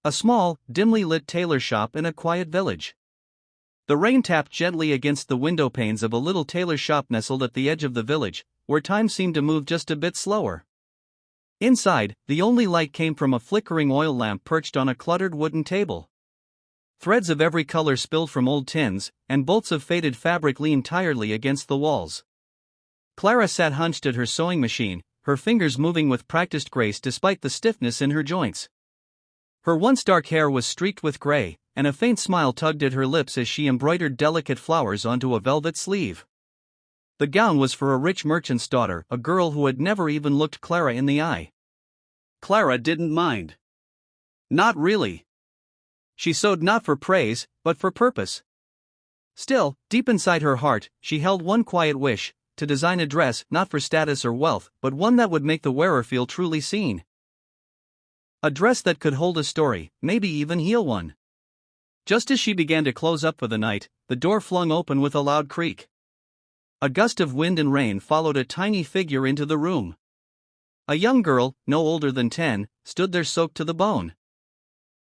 A small, dimly lit tailor shop in a quiet village. The rain tapped gently against the window panes of a little tailor shop nestled at the edge of the village, where time seemed to move just a bit slower. Inside, the only light came from a flickering oil lamp perched on a cluttered wooden table. Threads of every color spilled from old tins, and bolts of faded fabric leaned tiredly against the walls. Clara sat hunched at her sewing machine, her fingers moving with practiced grace despite the stiffness in her joints. Her once dark hair was streaked with gray, and a faint smile tugged at her lips as she embroidered delicate flowers onto a velvet sleeve. The gown was for a rich merchant's daughter, a girl who had never even looked Clara in the eye. Clara didn't mind. Not really. She sewed not for praise, but for purpose. Still, deep inside her heart, she held one quiet wish: to design a dress not for status or wealth, but one that would make the wearer feel truly seen. A dress that could hold a story, maybe even heal one. Just as she began to close up for the night, the door flung open with a loud creak. A gust of wind and rain followed a tiny figure into the room. A young girl, no older than 10, stood there soaked to the bone.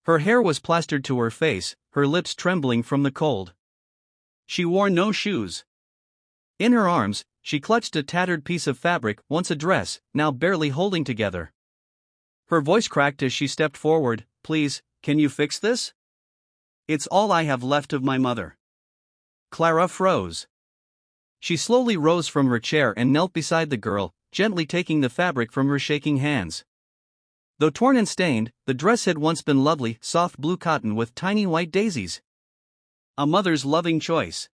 Her hair was plastered to her face, her lips trembling from the cold. She wore no shoes. In her arms, she clutched a tattered piece of fabric, once a dress, now barely holding together. Her voice cracked as she stepped forward. "Please, can you fix this? It's all I have left of my mother." Clara froze. She slowly rose from her chair and knelt beside the girl, gently taking the fabric from her shaking hands. Though torn and stained, the dress had once been lovely, soft blue cotton with tiny white daisies. A mother's loving choice.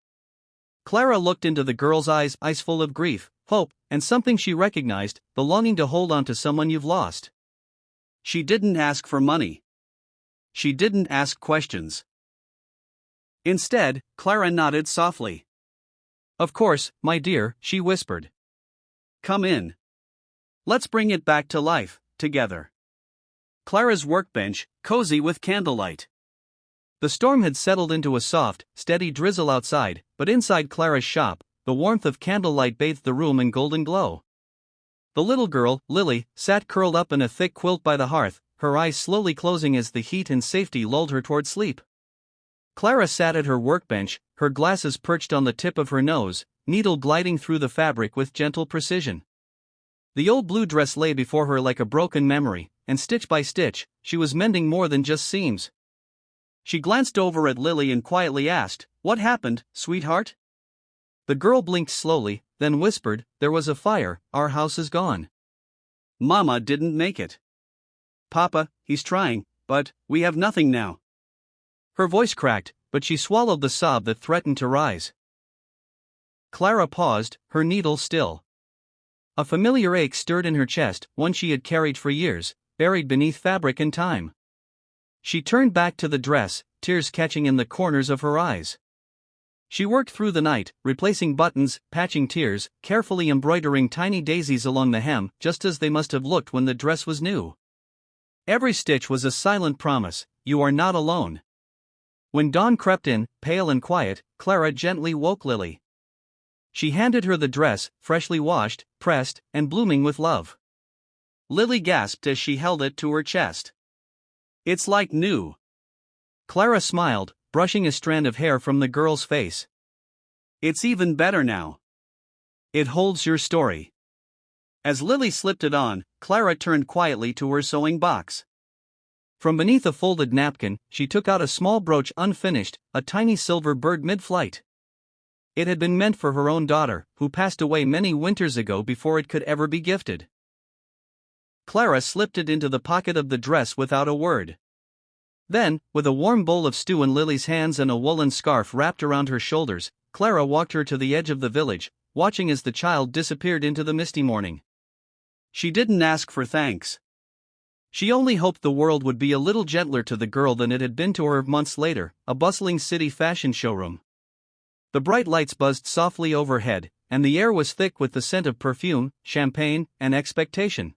Clara looked into the girl's eyes full of grief, hope, and something she recognized: the longing to hold on to someone you've lost. She didn't ask for money. She didn't ask questions. Instead, Clara nodded softly. "Of course, my dear," she whispered. "Come in. Let's bring it back to life, together." Clara's workbench, cozy with candlelight. The storm had settled into a soft, steady drizzle outside, but inside Clara's shop, the warmth of candlelight bathed the room in golden glow. The little girl, Lily, sat curled up in a thick quilt by the hearth, her eyes slowly closing as the heat and safety lulled her toward sleep. Clara sat at her workbench, her glasses perched on the tip of her nose, needle gliding through the fabric with gentle precision. The old blue dress lay before her like a broken memory, and stitch by stitch, she was mending more than just seams. She glanced over at Lily and quietly asked, "What happened, sweetheart?" The girl blinked slowly, then whispered, "There was a fire, our house is gone. Mama didn't make it. Papa, he's trying, but we have nothing now." Her voice cracked, but she swallowed the sob that threatened to rise. Clara paused, her needle still. A familiar ache stirred in her chest, one she had carried for years, buried beneath fabric and time. She turned back to the dress, tears catching in the corners of her eyes. She worked through the night, replacing buttons, patching tears, carefully embroidering tiny daisies along the hem, just as they must have looked when the dress was new. Every stitch was a silent promise: "You are not alone." When dawn crept in, pale and quiet, Clara gently woke Lily. She handed her the dress, freshly washed, pressed, and blooming with love. Lily gasped as she held it to her chest. "It's like new." Clara smiled, brushing a strand of hair from the girl's face. "It's even better now. It holds your story." As Lily slipped it on, Clara turned quietly to her sewing box. From beneath a folded napkin, she took out a small brooch unfinished, a tiny silver bird mid-flight. It had been meant for her own daughter, who passed away many winters ago before it could ever be gifted. Clara slipped it into the pocket of the dress without a word. Then, with a warm bowl of stew in Lily's hands and a woolen scarf wrapped around her shoulders, Clara walked her to the edge of the village, watching as the child disappeared into the misty morning. She didn't ask for thanks. She only hoped the world would be a little gentler to the girl than it had been to her months later, a bustling city fashion showroom. The bright lights buzzed softly overhead, and the air was thick with the scent of perfume, champagne, and expectation.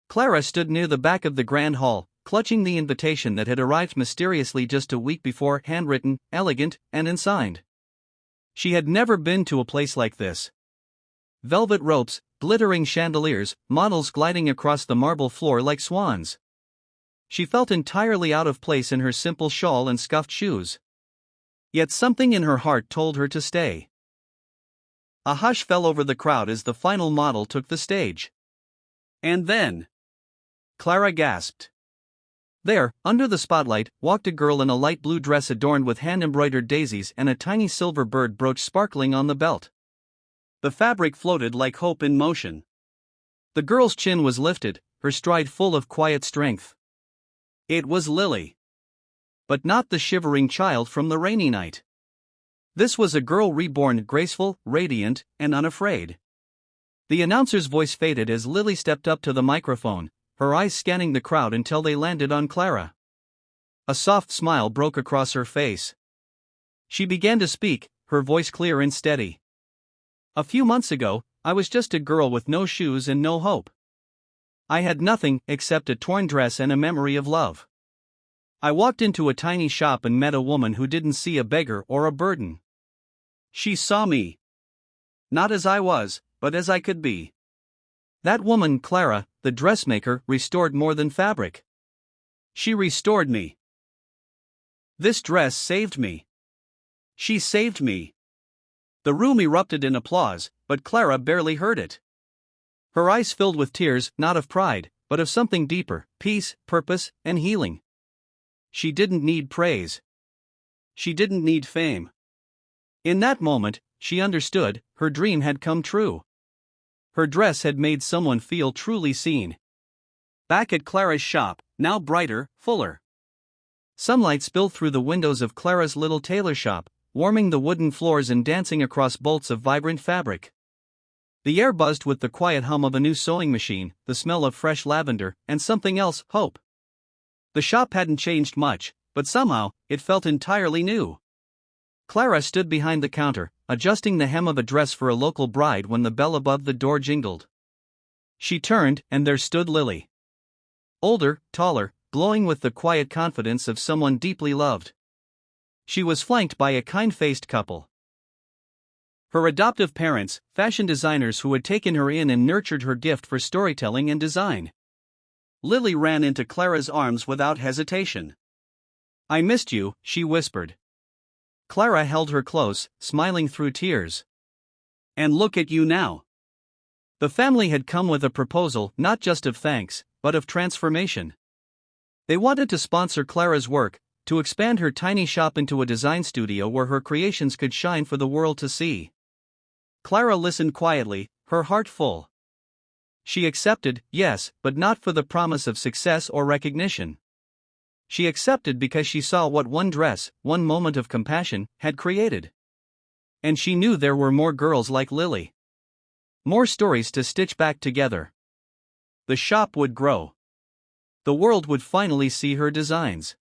Clara stood near the back of the grand hall, clutching the invitation that had arrived mysteriously just a week before, handwritten, elegant, and unsigned. She had never been to a place like this. Velvet ropes, glittering chandeliers, models gliding across the marble floor like swans. She felt entirely out of place in her simple shawl and scuffed shoes. Yet something in her heart told her to stay. A hush fell over the crowd as the final model took the stage. And then, Clara gasped. There, under the spotlight, walked a girl in a light blue dress adorned with hand-embroidered daisies and a tiny silver bird brooch sparkling on the belt. The fabric floated like hope in motion. The girl's chin was lifted, her stride full of quiet strength. It was Lily. But not the shivering child from the rainy night. This was a girl reborn, graceful, radiant, and unafraid. The announcer's voice faded as Lily stepped up to the microphone, her eyes scanning the crowd until they landed on Clara. A soft smile broke across her face. She began to speak, her voice clear and steady. A few months ago, I was just a girl with no shoes and no hope. I had nothing except a torn dress and a memory of love. I walked into a tiny shop and met a woman who didn't see a beggar or a burden. She saw me. Not as I was, but as I could be. That woman, Clara, the dressmaker, restored more than fabric. She restored me. This dress saved me. She saved me. The room erupted in applause, but Clara barely heard it. Her eyes filled with tears, not of pride, but of something deeper, peace, purpose, and healing. She didn't need praise. She didn't need fame. In that moment, she understood, her dream had come true. Her dress had made someone feel truly seen. Back at Clara's shop, now brighter, fuller. Sunlight spilled through the windows of Clara's little tailor shop, warming the wooden floors and dancing across bolts of vibrant fabric. The air buzzed with the quiet hum of a new sewing machine, the smell of fresh lavender, and something else, hope. The shop hadn't changed much, but somehow, it felt entirely new. Clara stood behind the counter, adjusting the hem of a dress for a local bride when the bell above the door jingled. She turned, and there stood Lily. Older, taller, glowing with the quiet confidence of someone deeply loved. She was flanked by a kind-faced couple. Her adoptive parents, fashion designers who had taken her in and nurtured her gift for storytelling and design. Lily ran into Clara's arms without hesitation. "I missed you," she whispered. Clara held her close, smiling through tears. "And look at you now." The family had come with a proposal not just of thanks, but of transformation. They wanted to sponsor Clara's work, to expand her tiny shop into a design studio where her creations could shine for the world to see. Clara listened quietly, her heart full. She accepted, yes, but not for the promise of success or recognition. She accepted because she saw what one dress, one moment of compassion, had created. And she knew there were more girls like Lily. More stories to stitch back together. The shop would grow. The world would finally see her designs.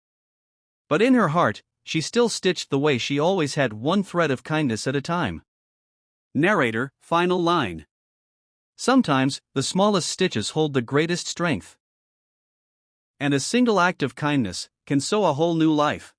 But in her heart, she still stitched the way she always had, one thread of kindness at a time. Narrator, final line. Sometimes, the smallest stitches hold the greatest strength. And a single act of kindness can sow a whole new life.